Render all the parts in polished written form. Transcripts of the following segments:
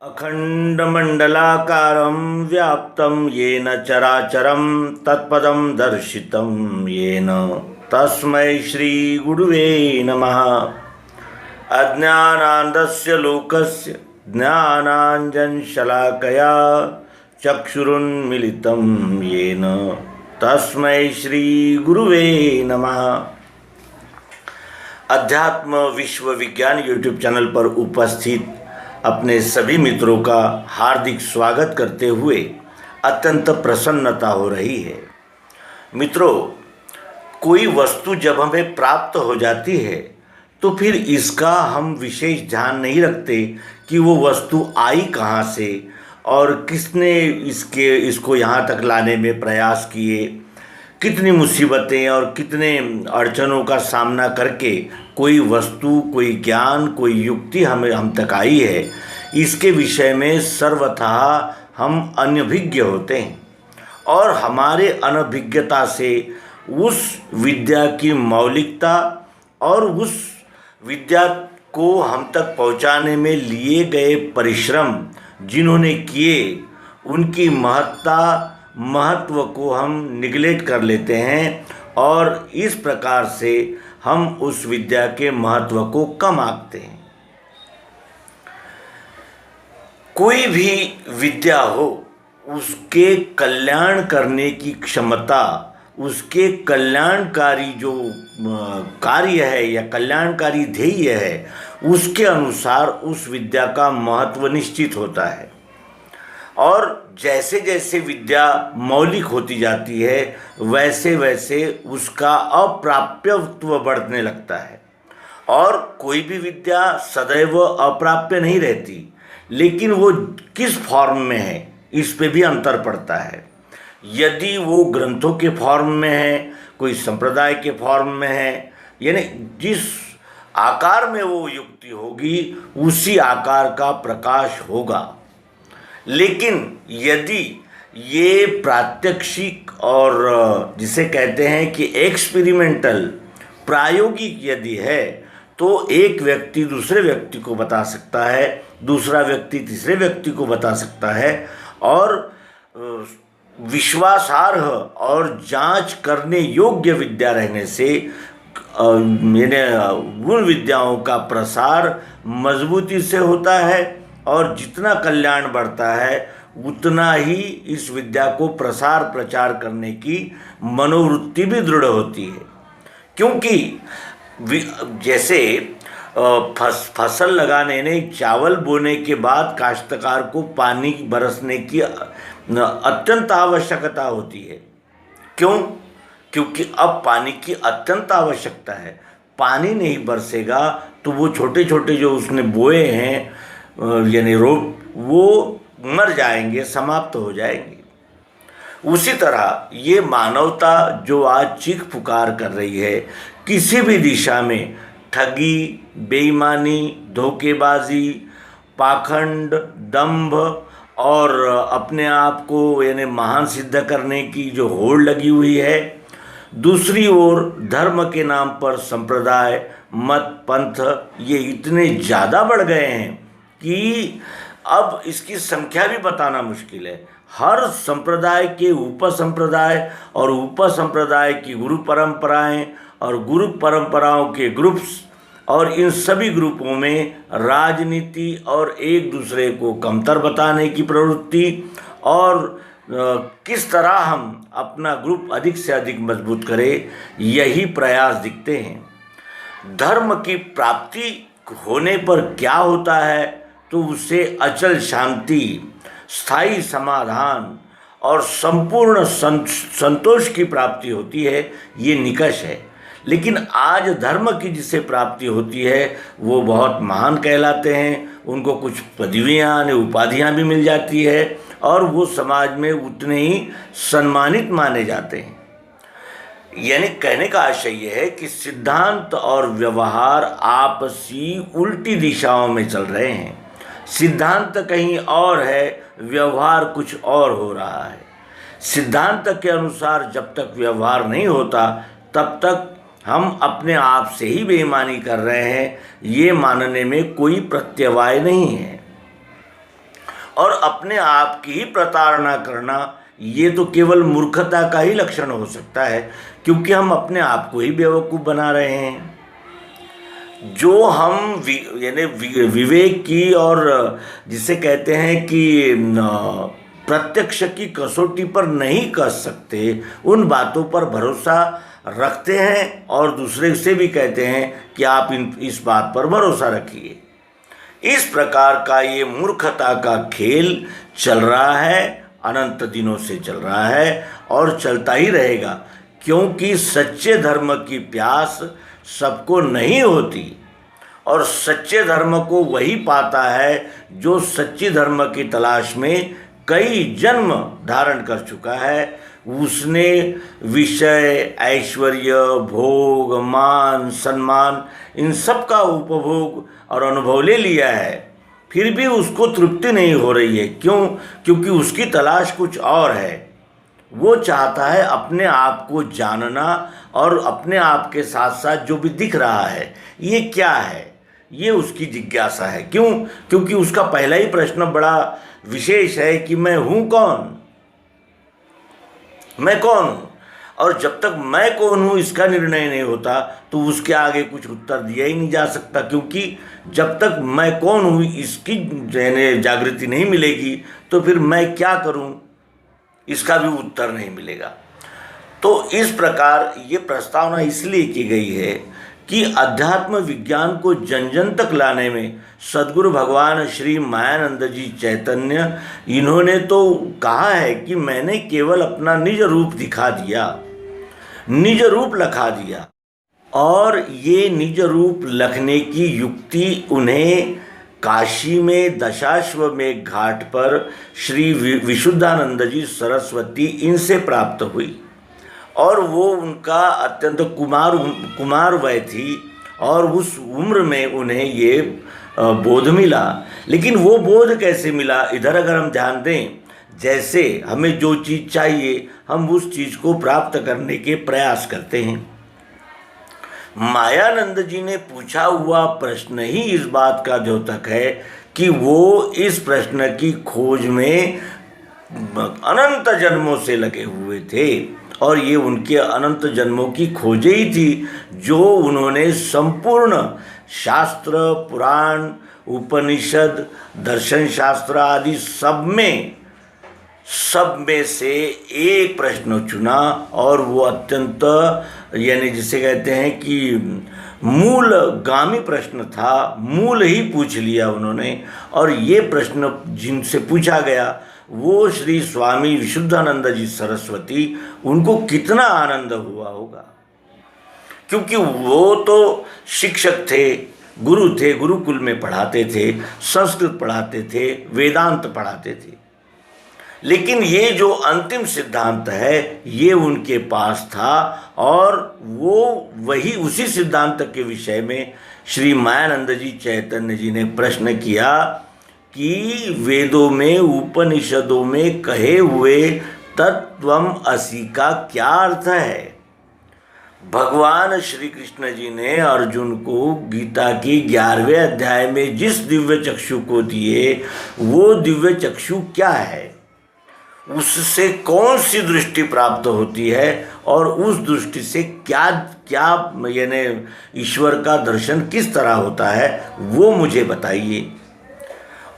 अखंडमंडलाकारं व्याप्तं येन चराचरं तत्पदं दर्शितं येन तस्मै श्रीगुरुवे नमः। अज्ञानान्धस्य लोकस्य ज्ञानाञ्जनशलाकया चक्षुरुन्मीलितं येन तस्मै श्रीगुरुवे नमः। अध्यात्म विश्व विज्ञान यूट्यूब चैनल पर उपस्थित अपने सभी मित्रों का हार्दिक स्वागत करते हुए अत्यंत प्रसन्नता हो रही है। मित्रों, कोई वस्तु जब हमें प्राप्त हो जाती है तो फिर इसका हम विशेष ध्यान नहीं रखते कि वो वस्तु आई कहाँ से और किसने इसको यहाँ तक लाने में प्रयास किए, कितनी मुसीबतें और कितने अड़चनों का सामना करके कोई वस्तु, कोई ज्ञान, कोई युक्ति हम तक आई है, इसके विषय में सर्वथा हम अनभिज्ञ होते हैं और हमारे अनभिज्ञता से उस विद्या की मौलिकता और उस विद्या को हम तक पहुंचाने में लिए गए परिश्रम जिन्होंने किए, उनकी महत्व को हम निगलेक्ट कर लेते हैं और इस प्रकार से हम उस विद्या के महत्व को कम आंकते हैं। कोई भी विद्या हो, उसके कल्याण करने की क्षमता, उसके कल्याणकारी जो कार्य है या कल्याणकारी ध्येय है, उसके अनुसार उस विद्या का महत्व निश्चित होता है। और जैसे जैसे विद्या मौलिक होती जाती है वैसे वैसे उसका अप्राप्यत्व बढ़ने लगता है। और कोई भी विद्या सदैव अप्राप्य नहीं रहती, लेकिन वो किस फॉर्म में है इस पे भी अंतर पड़ता है। यदि वो ग्रंथों के फॉर्म में है, कोई संप्रदाय के फॉर्म में है, यानी जिस आकार में वो युक्ति होगी उसी आकार का प्रकाश होगा। लेकिन यदि ये प्रात्यक्षिक और जिसे कहते हैं कि एक्सपेरिमेंटल, प्रायोगिक यदि है, तो एक व्यक्ति दूसरे व्यक्ति को बता सकता है, दूसरा व्यक्ति तीसरे व्यक्ति को बता सकता है और विश्वासार्ह और जांच करने योग्य विद्या रहने से गुण विद्याओं का प्रसार मजबूती से होता है और जितना कल्याण बढ़ता है उतना ही इस विद्या को प्रसार प्रचार करने की मनोवृत्ति भी दृढ़ होती है। क्योंकि जैसे फसल लगाने ने चावल बोने के बाद काश्तकार को पानी बरसने की अत्यंत आवश्यकता होती है। क्यों? क्योंकि अब पानी की अत्यंत आवश्यकता है। पानी नहीं बरसेगा तो वो छोटे छोटे जो उसने बोए हैं यानी रोप, वो मर जाएंगे, समाप्त हो जाएंगे। उसी तरह ये मानवता जो आज चीख पुकार कर रही है, किसी भी दिशा में ठगी, बेईमानी, धोखेबाजी, पाखंड, दंभ और अपने आप को यानी महान सिद्ध करने की जो होड़ लगी हुई है, दूसरी ओर धर्म के नाम पर संप्रदाय, मत, पंथ ये इतने ज़्यादा बढ़ गए हैं कि अब इसकी संख्या भी बताना मुश्किल है। हर संप्रदाय के उपसंप्रदाय और उपसंप्रदाय की गुरु परंपराएं और गुरु परंपराओं के ग्रुप्स और इन सभी ग्रुपों में राजनीति और एक दूसरे को कमतर बताने की प्रवृत्ति और किस तरह हम अपना ग्रुप अधिक से अधिक मजबूत करें, यही प्रयास दिखते हैं। धर्म की प्राप्ति होने पर क्या होता है तो उससे अचल शांति, स्थायी समाधान और संपूर्ण संतोष की प्राप्ति होती है, ये निकष है। लेकिन आज धर्म की जिसे प्राप्ति होती है वो बहुत महान कहलाते हैं, उनको कुछ पदवियाँ, उपाधियाँ भी मिल जाती है और वो समाज में उतने ही सम्मानित माने जाते हैं। यानी कहने का आशय यह है कि सिद्धांत और व्यवहार आपसी उल्टी दिशाओं में चल रहे हैं। सिद्धांत कहीं और है, व्यवहार कुछ और हो रहा है। सिद्धांत के अनुसार जब तक व्यवहार नहीं होता तब तक हम अपने आप से ही बेईमानी कर रहे हैं, ये मानने में कोई प्रत्यवाय नहीं है। और अपने आप की ही प्रताड़ना करना, ये तो केवल मूर्खता का ही लक्षण हो सकता है, क्योंकि हम अपने आप को ही बेवकूफ़ बना रहे हैं। जो हम यानी विवेक की और जिसे कहते हैं कि प्रत्यक्ष की कसौटी पर नहीं कस सकते, उन बातों पर भरोसा रखते हैं और दूसरे से भी कहते हैं कि आप इस बात पर भरोसा रखिए। इस प्रकार का ये मूर्खता का खेल चल रहा है, अनंत दिनों से चल रहा है और चलता ही रहेगा, क्योंकि सच्चे धर्म की प्यास सबको नहीं होती और सच्चे धर्म को वही पाता है जो सच्चे धर्म की तलाश में कई जन्म धारण कर चुका है। उसने विषय, ऐश्वर्य, भोग, मान, सम्मान, इन सब का उपभोग और अनुभव ले लिया है, फिर भी उसको तृप्ति नहीं हो रही है। क्यों? क्योंकि उसकी तलाश कुछ और है। वो चाहता है अपने आप को जानना और अपने आप के साथ साथ जो भी दिख रहा है ये क्या है, ये उसकी जिज्ञासा है। क्यों? क्योंकि उसका पहला ही प्रश्न बड़ा विशेष है कि मैं हूँ कौन, मैं कौन हूँ। और जब तक मैं कौन हूँ इसका निर्णय नहीं होता तो उसके आगे कुछ उत्तर दिया ही नहीं जा सकता, क्योंकि जब तक मैं कौन हूँ इसकी जागृति नहीं मिलेगी तो फिर मैं क्या करूँ इसका भी उत्तर नहीं मिलेगा। तो इस प्रकार ये प्रस्तावना इसलिए की गई है कि अध्यात्म विज्ञान को जन जन तक लाने में सद्गुरु भगवान श्री मायानंद जी चैतन्य, इन्होंने तो कहा है कि मैंने केवल अपना निज रूप दिखा दिया, निज रूप लखा दिया। और ये निज रूप लखने की युक्ति उन्हें काशी में दशाश्वमेध घाट पर श्री विशुद्धानंद जी सरस्वती इनसे प्राप्त हुई और वो उनका अत्यंत कुमार वय थी और उस उम्र में उन्हें ये बोध मिला। लेकिन वो बोध कैसे मिला, इधर अगर हम ध्यान दें, जैसे हमें जो चीज़ चाहिए हम उस चीज़ को प्राप्त करने के प्रयास करते हैं। मायानंद जी ने पूछा हुआ प्रश्न ही इस बात का द्योतक है कि वो इस प्रश्न की खोज में अनंत जन्मों से लगे हुए थे और ये उनके अनंत जन्मों की खोजें ही थी जो उन्होंने संपूर्ण शास्त्र, पुराण, उपनिषद, दर्शन शास्त्र आदि सब में से एक प्रश्न चुना और वो अत्यंत यानी जिसे कहते हैं कि मूलगामी प्रश्न था, मूल ही पूछ लिया उन्होंने। और ये प्रश्न जिनसे पूछा गया वो श्री स्वामी विशुद्धानंद जी सरस्वती, उनको कितना आनंद हुआ होगा, क्योंकि वो तो शिक्षक थे, गुरु थे, गुरुकुल में पढ़ाते थे, संस्कृत पढ़ाते थे, वेदांत पढ़ाते थे। लेकिन ये जो अंतिम सिद्धांत है ये उनके पास था और वो वही उसी सिद्धांत के विषय में श्री मायानंद जी चैतन्य जी ने प्रश्न किया कि वेदों में, उपनिषदों में कहे हुए तत्वम असि का क्या अर्थ है। भगवान श्री कृष्ण जी ने अर्जुन को गीता की 11वें अध्याय में जिस दिव्य चक्षु को दिए वो दिव्य चक्षु क्या है, उससे कौन सी दृष्टि प्राप्त होती है और उस दृष्टि से क्या क्या यानी ईश्वर का दर्शन किस तरह होता है वो मुझे बताइए।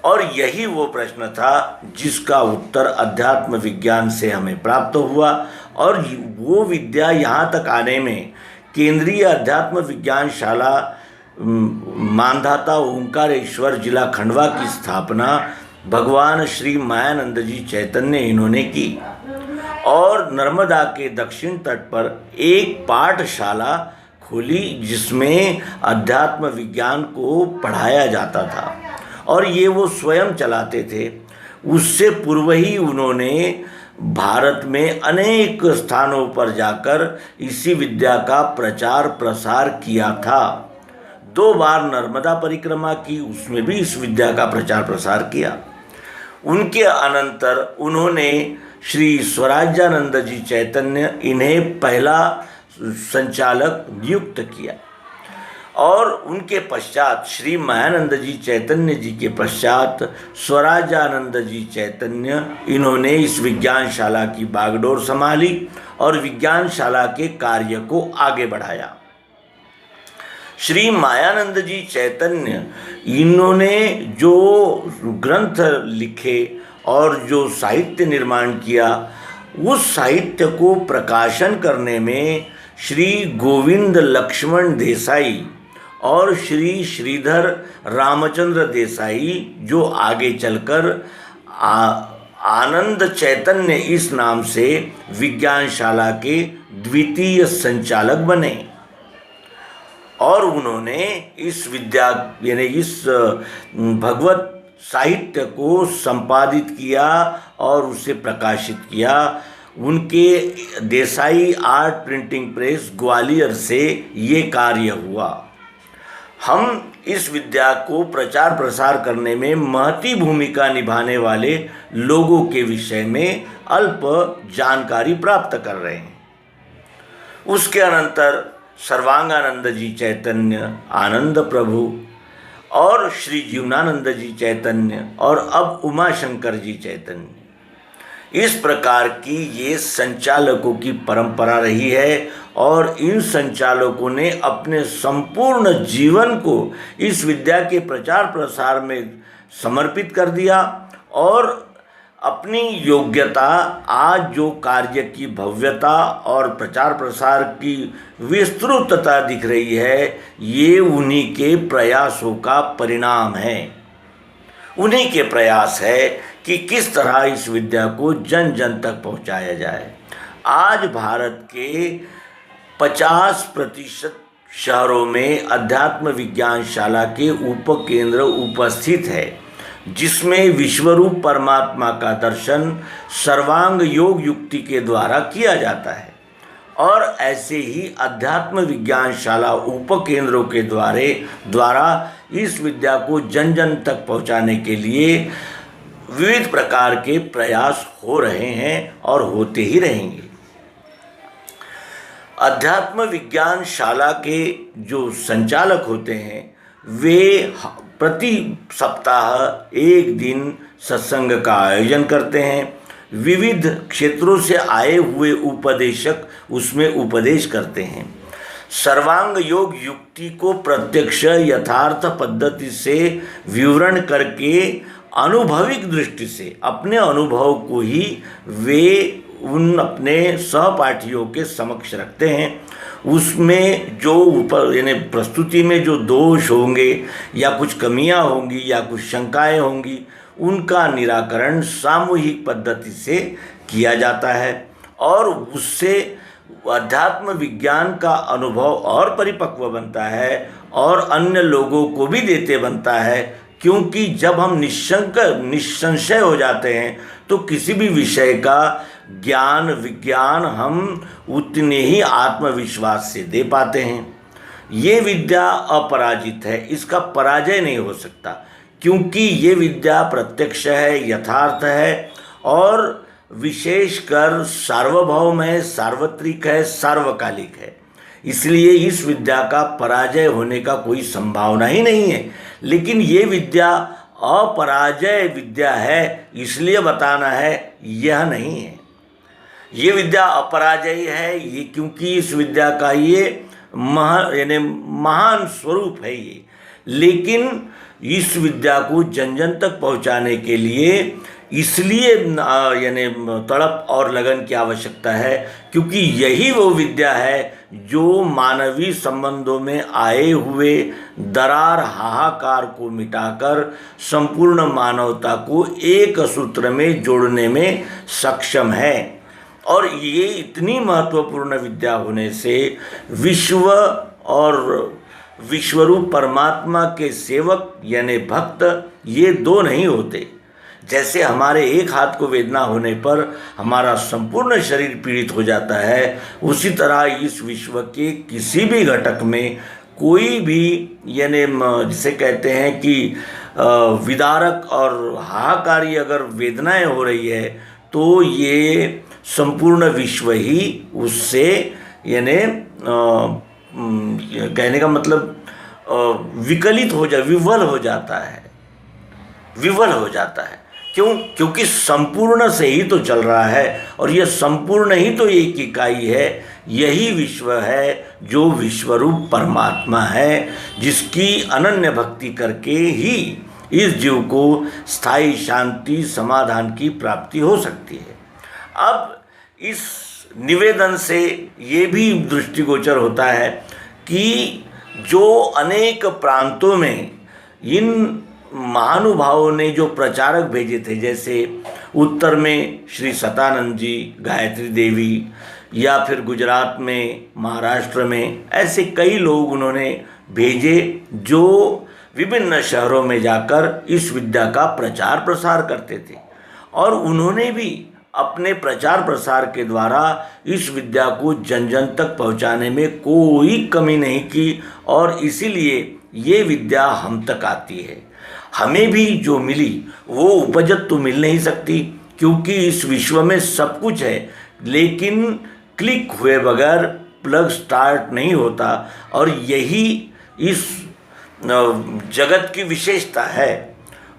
और यही वो प्रश्न था जिसका उत्तर अध्यात्म विज्ञान से हमें प्राप्त हुआ और वो विद्या यहाँ तक आने में केंद्रीय अध्यात्म विज्ञान शाला मानधाता ओंकारेश्वर जिला खंडवा की स्थापना भगवान श्री मायानंद जी चैतन्य इन्होंने की और नर्मदा के दक्षिण तट पर एक पाठशाला खोली जिसमें अध्यात्म विज्ञान को पढ़ाया जाता था और ये वो स्वयं चलाते थे। उससे पूर्व ही उन्होंने भारत में अनेक स्थानों पर जाकर इसी विद्या का प्रचार प्रसार किया था। 2 बार नर्मदा परिक्रमा की, उसमें भी इस विद्या का प्रचार प्रसार किया। उनके अनंतर उन्होंने श्री स्वराज्यानंद जी चैतन्य इन्हें पहला संचालक नियुक्त किया और उनके पश्चात श्री मायानंद जी चैतन्य जी के पश्चात स्वराजानंद जी चैतन्य, इन्होंने इस विज्ञानशाला की बागडोर संभाली और विज्ञानशाला के कार्य को आगे बढ़ाया। श्री मायानंद जी चैतन्य, इन्होंने जो ग्रंथ लिखे और जो साहित्य निर्माण किया, उस साहित्य को प्रकाशन करने में श्री गोविंद लक्ष्मण देसाई और श्री श्रीधर रामचंद्र देसाई, जो आगे चलकर आनंद चैतन्य इस नाम से विज्ञानशाला के द्वितीय संचालक बने, और उन्होंने इस विद्या यानी इस भगवत साहित्य को संपादित किया और उसे प्रकाशित किया। उनके Desai art printing press Gwalior से ये कार्य हुआ। हम इस विद्या को प्रचार प्रसार करने में महती भूमिका निभाने वाले लोगों के विषय में अल्प जानकारी प्राप्त कर रहे हैं। उसके अनंतर सर्वांगानंद जी चैतन्य, आनंद प्रभु और श्री जीवनानंद जी चैतन्य और अब उमाशंकर जी चैतन्य, इस प्रकार की ये संचालकों की परंपरा रही है। और इन संचालकों ने अपने संपूर्ण जीवन को इस विद्या के प्रचार प्रसार में समर्पित कर दिया और अपनी योग्यता, आज जो कार्य की भव्यता और प्रचार प्रसार की विस्तृतता दिख रही है, ये उन्हीं के प्रयासों का परिणाम है। उन्हीं के प्रयास है कि किस तरह इस विद्या को जन जन तक पहुंचाया जाए। आज भारत के 50% शहरों में अध्यात्म विज्ञानशाला के उपकेंद्र उपस्थित है, जिसमें विश्वरूप परमात्मा का दर्शन सर्वांग योग युक्ति के द्वारा किया जाता है। और ऐसे ही अध्यात्म विज्ञानशाला उपकेंद्रों के द्वारा इस विद्या को जन जन तक पहुंचाने के लिए विविध प्रकार के प्रयास हो रहे हैं और होते ही रहेंगे। अध्यात्म विज्ञानशाला के जो संचालक होते हैं, वे प्रति सप्ताह एक दिन सत्संग का आयोजन करते हैं। विविध क्षेत्रों से आए हुए उपदेशक उसमें उपदेश करते हैं। सर्वांग योग युक्ति को प्रत्यक्ष यथार्थ पद्धति से विवरण करके अनुभविक दृष्टि से अपने अनुभव को ही वे उन अपने सहपाठियों के समक्ष रखते हैं। उसमें जो ऊपर यानी प्रस्तुति में जो दोष होंगे या कुछ कमियां होंगी या कुछ शंकाएं होंगी, उनका निराकरण सामूहिक पद्धति से किया जाता है और उससे अध्यात्म विज्ञान का अनुभव और परिपक्व बनता है और अन्य लोगों को भी देते बनता है। क्योंकि जब हम निसंशय हो जाते हैं तो किसी भी विषय का ज्ञान विज्ञान हम उतने ही आत्मविश्वास से दे पाते हैं। ये विद्या अपराजित है, इसका पराजय नहीं हो सकता, क्योंकि ये विद्या प्रत्यक्ष है, यथार्थ है और विशेषकर सार्वभौम है, सार्वत्रिक है, सार्वकालिक है। इसलिए इस विद्या का पराजय होने का कोई संभावना ही नहीं है। लेकिन ये विद्या अपराजय विद्या है, इसलिए बताना है यह नहीं है। ये विद्या अपराजयी है ये क्योंकि इस विद्या का ये महान स्वरूप है ये। लेकिन इस विद्या को जन जन तक पहुंचाने के लिए इसलिए यानी तड़प और लगन की आवश्यकता है, क्योंकि यही वो विद्या है जो मानवीय संबंधों में आए हुए दरार हाहाकार को मिटाकर संपूर्ण मानवता को एक सूत्र में जोड़ने में सक्षम है। और ये इतनी महत्वपूर्ण विद्या होने से विश्व और विश्वरूप परमात्मा के सेवक यानी भक्त ये दो नहीं होते। जैसे हमारे एक हाथ को वेदना होने पर हमारा संपूर्ण शरीर पीड़ित हो जाता है, उसी तरह इस विश्व के किसी भी घटक में कोई भी यानी जिसे कहते हैं कि विदारक और हाहाकारी अगर वेदनाएं हो रही है तो ये संपूर्ण विश्व ही उससे यानी कहने का मतलब विकलित हो विवल हो जाता है, विवल हो जाता है। क्यों? क्योंकि संपूर्ण से ही तो चल रहा है, और यह संपूर्ण ही तो एक इकाई है। यही विश्व है जो विश्वरूप परमात्मा है, जिसकी अनन्य भक्ति करके ही इस जीव को स्थायी शांति समाधान की प्राप्ति हो सकती है। अब इस निवेदन से ये भी दृष्टिगोचर होता है कि जो अनेक प्रांतों में इन महानुभावों ने जो प्रचारक भेजे थे, जैसे उत्तर में श्री सतानंद जी, गायत्री देवी, या फिर गुजरात में, महाराष्ट्र में, ऐसे कई लोग उन्होंने भेजे जो विभिन्न शहरों में जाकर इस विद्या का प्रचार प्रसार करते थे। और उन्होंने भी अपने प्रचार प्रसार के द्वारा इस विद्या को जन जन तक पहुंचाने में कोई कमी नहीं की, और इसीलिए ये विद्या हम तक आती है। हमें भी जो मिली वो उपजत तो मिल नहीं सकती, क्योंकि इस विश्व में सब कुछ है, लेकिन क्लिक हुए बगैर प्लग स्टार्ट नहीं होता। और यही इस जगत की विशेषता है।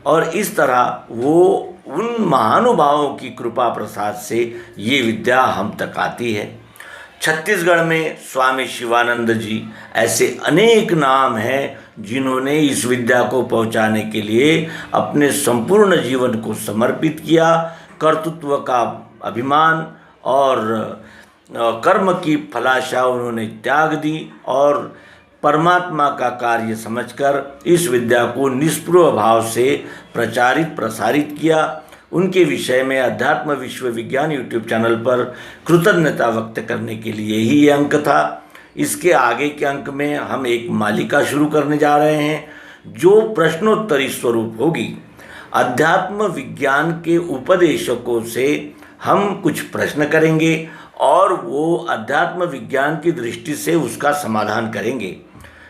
और इस तरह वो उन महानुभावों की कृपा प्रसाद से ये विद्या हम तक आती है। छत्तीसगढ़ में स्वामी शिवानंद जी, ऐसे अनेक नाम हैं जिन्होंने इस विद्या को पहुंचाने के लिए अपने संपूर्ण जीवन को समर्पित किया। कर्तृत्व का अभिमान और कर्म की फलाशा उन्होंने त्याग दी, और परमात्मा का कार्य समझकर इस विद्या को निष्प्रभ भाव से प्रचारित प्रसारित किया। उनके विषय में अध्यात्म विश्व विज्ञान यूट्यूब चैनल पर कृतज्ञता व्यक्त करने के लिए ही ये अंक था। इसके आगे के अंक में हम एक मालिका शुरू करने जा रहे हैं, जो प्रश्नोत्तरी स्वरूप होगी। अध्यात्म विज्ञान के उपदेशकों से हम कुछ प्रश्न करेंगे, और वो अध्यात्म विज्ञान की दृष्टि से उसका समाधान करेंगे।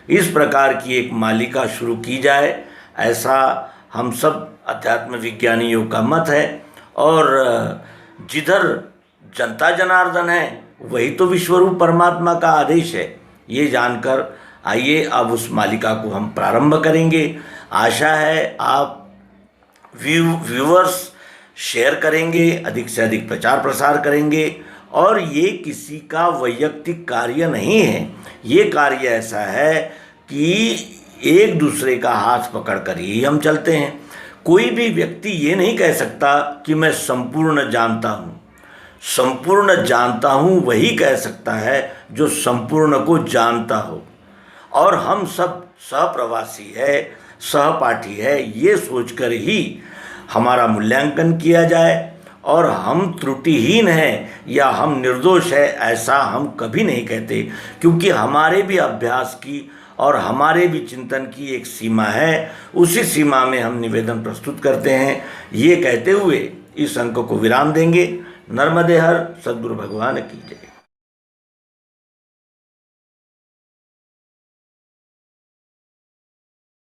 इस प्रकार की एक मालिका शुरू की जाए, ऐसा हम सब अध्यात्म विज्ञानियों का मत है। और जिधर जनता जनार्दन है, वही तो विश्वरूप परमात्मा का आदेश है। ये जानकर आइए अब उस मालिका को हम प्रारंभ करेंगे। आशा है आप व्यूअर्स शेयर करेंगे, अधिक से अधिक प्रचार प्रसार करेंगे। और ये किसी का वैयक्तिक कार्य नहीं है, ये कार्य ऐसा है कि एक दूसरे का हाथ पकड़कर ही हम चलते हैं। कोई भी व्यक्ति ये नहीं कह सकता कि मैं संपूर्ण जानता हूँ। संपूर्ण जानता हूँ वही कह सकता है जो संपूर्ण को जानता हो। और हम सब सहप्रवासी है, सहपाठी है, ये सोचकर ही हमारा मूल्यांकन किया जाए। और हम त्रुटिहीन हैं या हम निर्दोष है, ऐसा हम कभी नहीं कहते, क्योंकि हमारे भी अभ्यास की और हमारे भी चिंतन की एक सीमा है। उसी सीमा में हम निवेदन प्रस्तुत करते हैं। ये कहते हुए इस अंक को विराम देंगे। नर्मदे हर, सद्गुरु भगवान की जय।